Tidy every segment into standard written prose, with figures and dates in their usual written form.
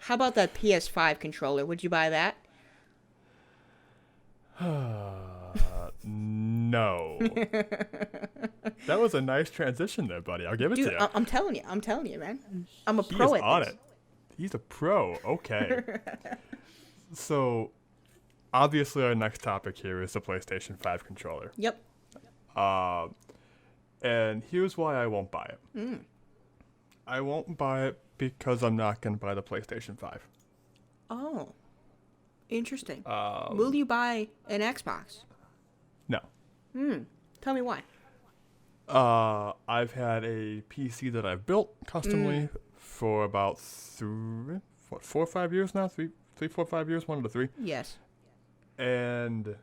How about that PS5 controller? Would you buy that? No. That was a nice transition there, buddy. I'll give it to you. I'm telling you, man. I'm a He pro is at on this. it. He's a pro. Okay. So, obviously, our next topic here is the PlayStation 5 controller. Yep. And here's why I won't buy it. I won't buy it because I'm not going to buy the PlayStation 5. Oh, interesting. Will you buy an Xbox? No. Tell me why. I've had a PC that I've built customly for about 4 or 5 years now. 3, 4, 5 years, 1 of the 3. Yes. And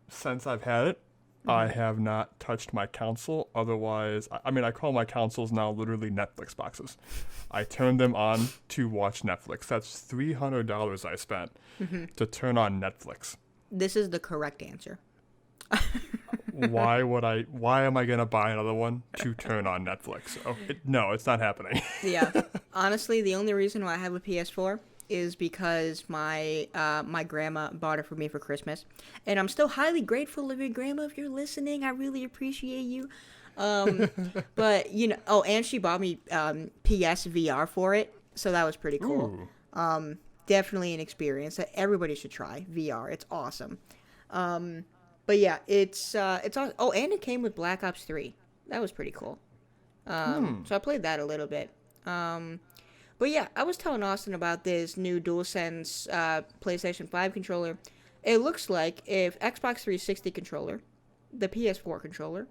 since I've had it, I have not touched my console. Otherwise, I call my consoles now literally Netflix boxes. I turn them on to watch Netflix. That's $300 I spent to turn on Netflix. This is the correct answer. Why am I going to buy another one to turn on Netflix? No, it's not happening. Yeah. Honestly, the only reason why I have a PS4 is because my grandma bought it for me for Christmas. And I'm still highly grateful of your grandma if you're listening. I really appreciate you. But, and she bought me PS VR for it. So that was pretty cool. Definitely an experience that everybody should try. VR. It's awesome. But yeah, it's awesome. Oh, and it came with Black Ops 3. That was pretty cool. So I played that a little bit. But yeah, I was telling Austin about this new DualSense PlayStation 5 controller. It looks like if Xbox 360 controller, the PS4 controller,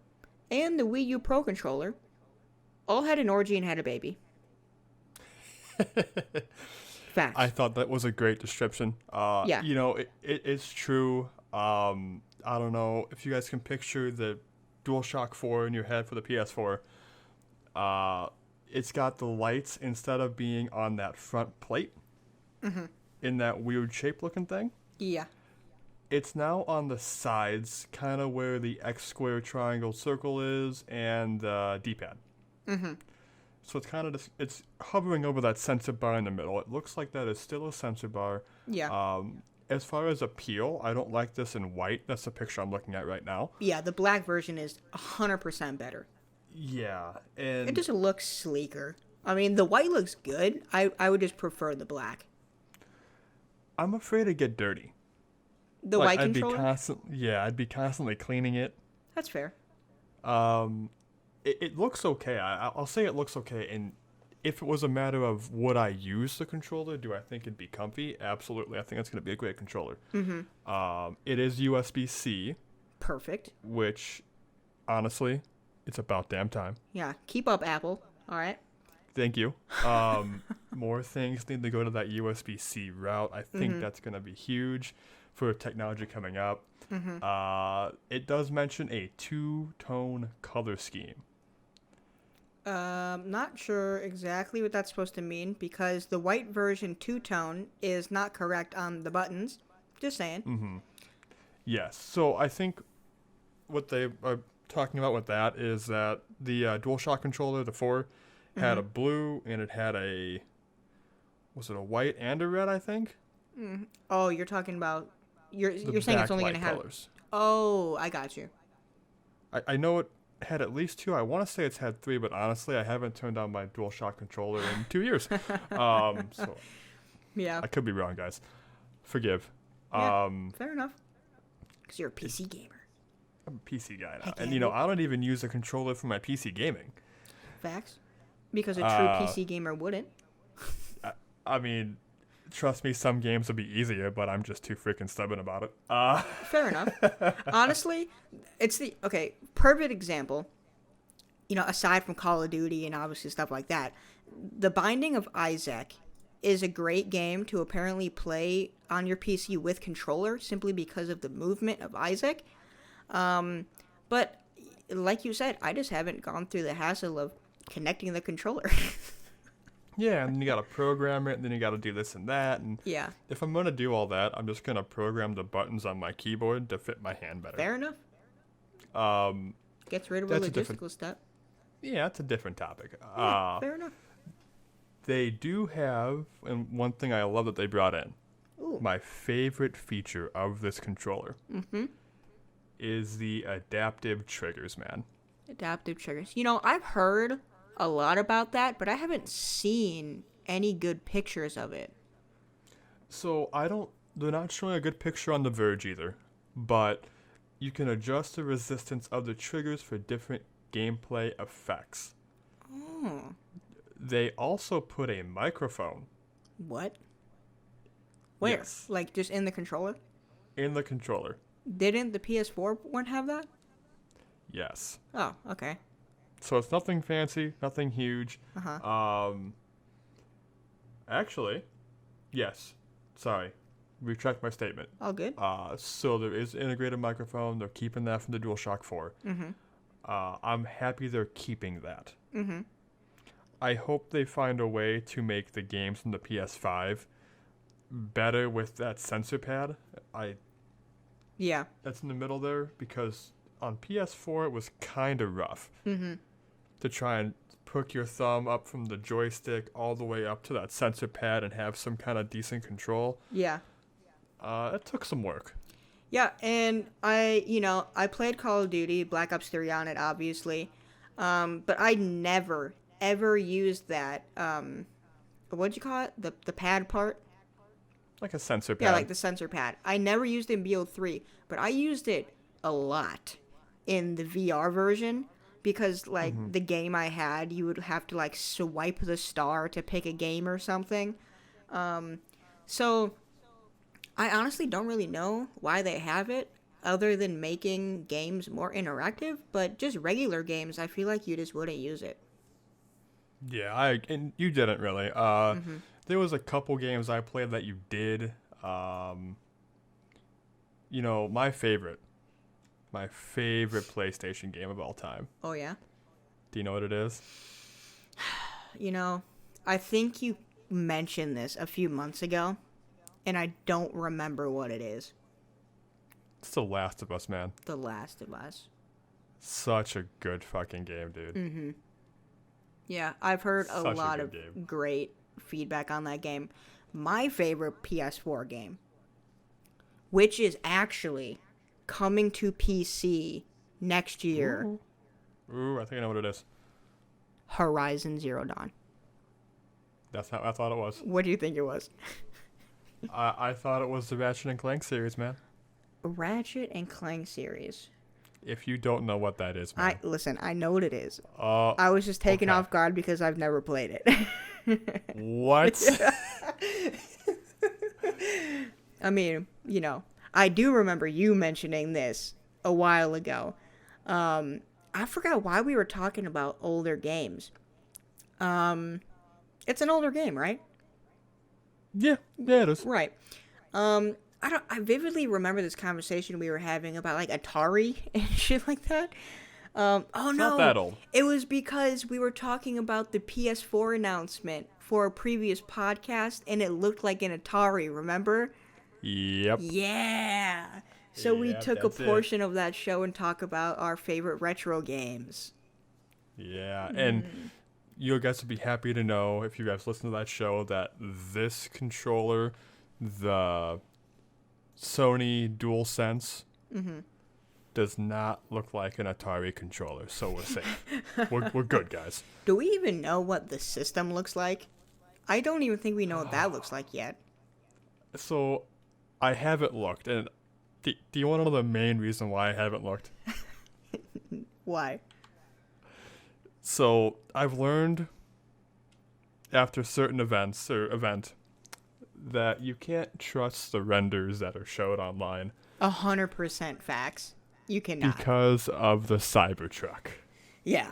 and the Wii U Pro controller all had an orgy and had a baby. Facts. I thought that was a great description. Yeah. It's true. I don't know if you guys can picture the DualShock 4 in your head for the PS4. It's got the lights, instead of being on that front plate, in that weird shape-looking thing. Yeah. It's now on the sides, kind of where the X square triangle circle is, and the D-pad. So it's kind of it's hovering over that sensor bar in the middle. It looks like that is still a sensor bar. Yeah. As far as appeal, I don't like this in white. That's the picture I'm looking at right now. Yeah, the black version is 100% better. Yeah, and It just looks sleeker. I mean, the white looks good. I would just prefer the black. I'm afraid to get dirty. The white I'd controller? I'd be constantly cleaning it. That's fair. It looks okay. I'll say it looks okay. And if it was a matter of would I use the controller, do I think it'd be comfy? Absolutely. I think it's going to be a great controller. It is USB-C. Perfect. Which, honestly, it's about damn time. Yeah. Keep up, Apple. All right. Thank you. More things need to go to that USB-C route. I think that's going to be huge for technology coming up. It does mention a 2-tone color scheme. Not sure exactly what that's supposed to mean because the white version 2-tone is not correct on the buttons. Just saying. Yes. So I think what they are talking about with that is that the DualShock controller, the 4, had a blue and it had was it a white and a red, I think? Oh, you're talking about you're saying it's only going to have colors. Oh, I got you. I know it had at least 2. I want to say it's had 3, but honestly, I haven't turned on my DualShock controller in 2 years. So Yeah. I could be wrong, guys. Forgive. Yeah, fair enough. Because you're a PC gamer. I'm a PC guy now. And, I don't even use a controller for my PC gaming. Facts. Because a true PC gamer wouldn't. I mean, trust me, some games will be easier, but I'm just too freaking stubborn about it. Fair enough. Honestly, it's perfect example, aside from Call of Duty and obviously stuff like that, The Binding of Isaac is a great game to apparently play on your PC with controller simply because of the movement of Isaac. But like you said, I just haven't gone through the hassle of connecting the controller. Yeah, and then you got to program it, and then you got to do this and that. And yeah. If I'm going to do all that, I'm just going to program the buttons on my keyboard to fit my hand better. Fair enough. Gets rid of a logistical step. Yeah, that's a different topic. Yeah, fair enough. They do have, and one thing I love that they brought in, Ooh. my favorite feature of this controller is the adaptive triggers, man. Adaptive triggers. You know, I've heard a lot about that, but I haven't seen any good pictures of it. So they're not showing a good picture on the Verge either, but you can adjust the resistance of the triggers for different gameplay effects. Oh. They also put a microphone. What? Where? Yes. Like just in the controller? In the controller. Didn't the PS4 one have that? Yes. Oh, okay. So it's nothing fancy, nothing huge. Actually, yes. Sorry. Retract my statement. All good. So there is an integrated microphone. They're keeping that from the DualShock 4. I'm happy they're keeping that. I hope they find a way to make the games from the PS5 better with that sensor pad. Yeah. That's in the middle there, because on PS4 it was kind of rough to try and hook your thumb up from the joystick all the way up to that sensor pad and have some kind of decent control. Yeah. It took some work. Yeah, and I played Call of Duty, Black Ops 3 on it, obviously. But I never, ever used that, what'd you call it? The pad part? Like a sensor pad. Yeah, like the sensor pad. I never used it in BO3, but I used it a lot in the VR version because, like, the game I had, you would have to, like, swipe the star to pick a game or something. So I honestly don't really know why they have it other than making games more interactive, but just regular games, I feel like you just wouldn't use it. Yeah, and you didn't really. There was a couple games I played that you did. My favorite PlayStation game of all time. Oh, yeah? Do you know what it is? I think you mentioned this a few months ago, and I don't remember what it is. It's The Last of Us, man. The Last of Us. Such a good fucking game, dude. Yeah, I've heard a Such a lot good of game. great feedback on that game. My favorite PS4 game, which is actually coming to PC next year. Ooh, I think I know what it is. Horizon Zero Dawn. That's how I thought it was. What do you think it was? I thought it was the Ratchet and Clank series, man. Ratchet and Clank series. If you don't know what that is, man. I know what it is. I I was just taken okay. off guard because I've never played it. What? I mean, I do remember you mentioning this a while ago. I forgot why we were talking about older games. It's an older game, right? Yeah, it is. Right. I vividly remember this conversation we were having about like Atari and shit like that. It's not that old. It was because we were talking about the PS4 announcement for a previous podcast, and it looked like an Atari, remember? Yep. Yeah. So we Yep, took a that's portion of that show and talk about our favorite retro games. Yeah, and you guys would be happy to know, if you guys listen to that show, that this controller, the Sony DualSense, does not look like an Atari controller, so we're safe. we're good, guys. Do we even know what the system looks like? I don't even think we know what that looks like yet. So, I haven't looked, and do you want to know the main reason why I haven't looked? Why? So, I've learned after certain event that you can't trust the renders that are showed online 100% facts. You cannot. because of the Cybertruck. Yeah.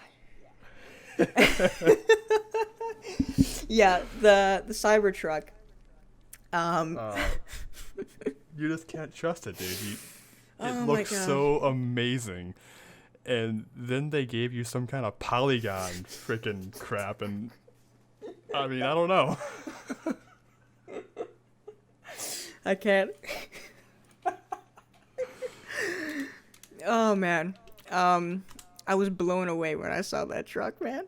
Yeah, the Cybertruck. You just can't trust it, dude. It Oh my looks God. so amazing. And then they gave you some kind of polygon freaking crap, and I mean, I don't know. I can't. Oh man. I was blown away when I saw that truck, man.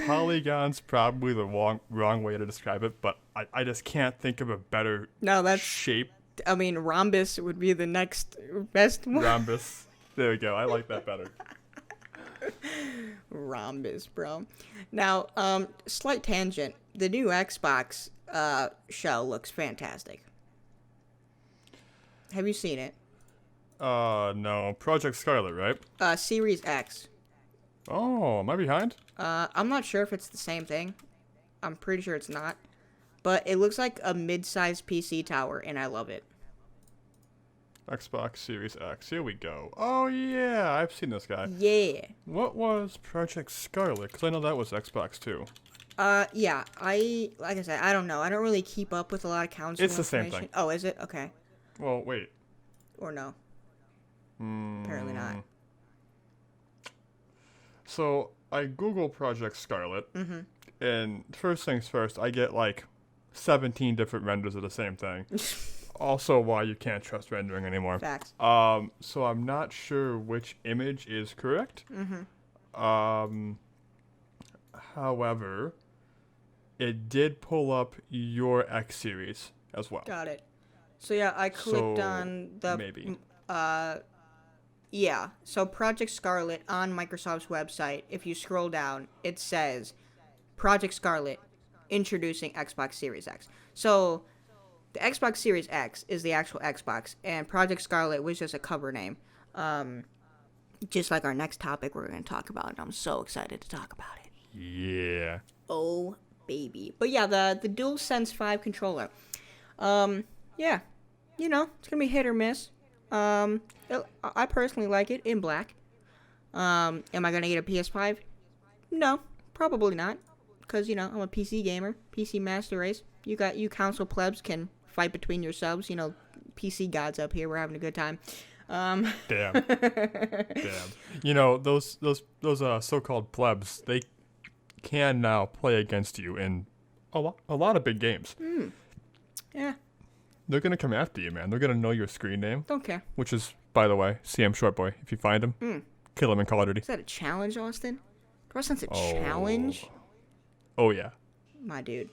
Polygon's probably the wrong way to describe it, but I just can't think of a better No, that's shape. I mean, rhombus would be the next best one. Rhombus. There we go. I like that better. Rhombus, bro. Now, slight tangent. The new Xbox shell looks fantastic. Have you seen it? No. Project Scarlet, right? Series X. Oh, am I behind? I'm not sure if it's the same thing. I'm pretty sure it's not. But it looks like a mid-sized PC tower, and I love it. Xbox Series X. Here we go. Oh, yeah. I've seen this guy. Yeah. What was Project Scarlet? Because I know that was Xbox too. Yeah. Like I said, I don't know. I don't really keep up with a lot of console It's the same information. thing. Oh, is it? Okay. Well, wait. Or no? Apparently not. So, I Google Project Scarlet, and first things first, I get like 17 different renders of the same thing. Also, why you can't trust rendering anymore. Facts. So I'm not sure which image is correct. However, it did pull up your X series as well. Got it. So yeah, I clicked So, on the maybe. Yeah, so Project Scarlet on Microsoft's website, if you scroll down, it says Project Scarlet introducing Xbox Series X. So the Xbox Series X is the actual Xbox, and Project Scarlet was just a cover name. Just like our next topic we're going to talk about, and I'm so excited to talk about it. Yeah. Oh, baby. But yeah, the DualSense 5 controller. Yeah, you know, it's going to be hit or miss. I personally like it in black. Am I gonna get a PS5? No, probably not. Cause you know I'm a PC gamer, PC master race. You console plebs can fight between yourselves. You know, PC gods up here. We're having a good time. Damn. You know those so-called plebs. They can now play against you in a lot of big games. Yeah, They're gonna come after you, man. They're gonna know your screen name, don't care. which is, by the way, CM Shortboy. If you find him, kill him in Call of Duty. Is that a challenge, Austin? Do I sense a challenge? Oh yeah. My dude.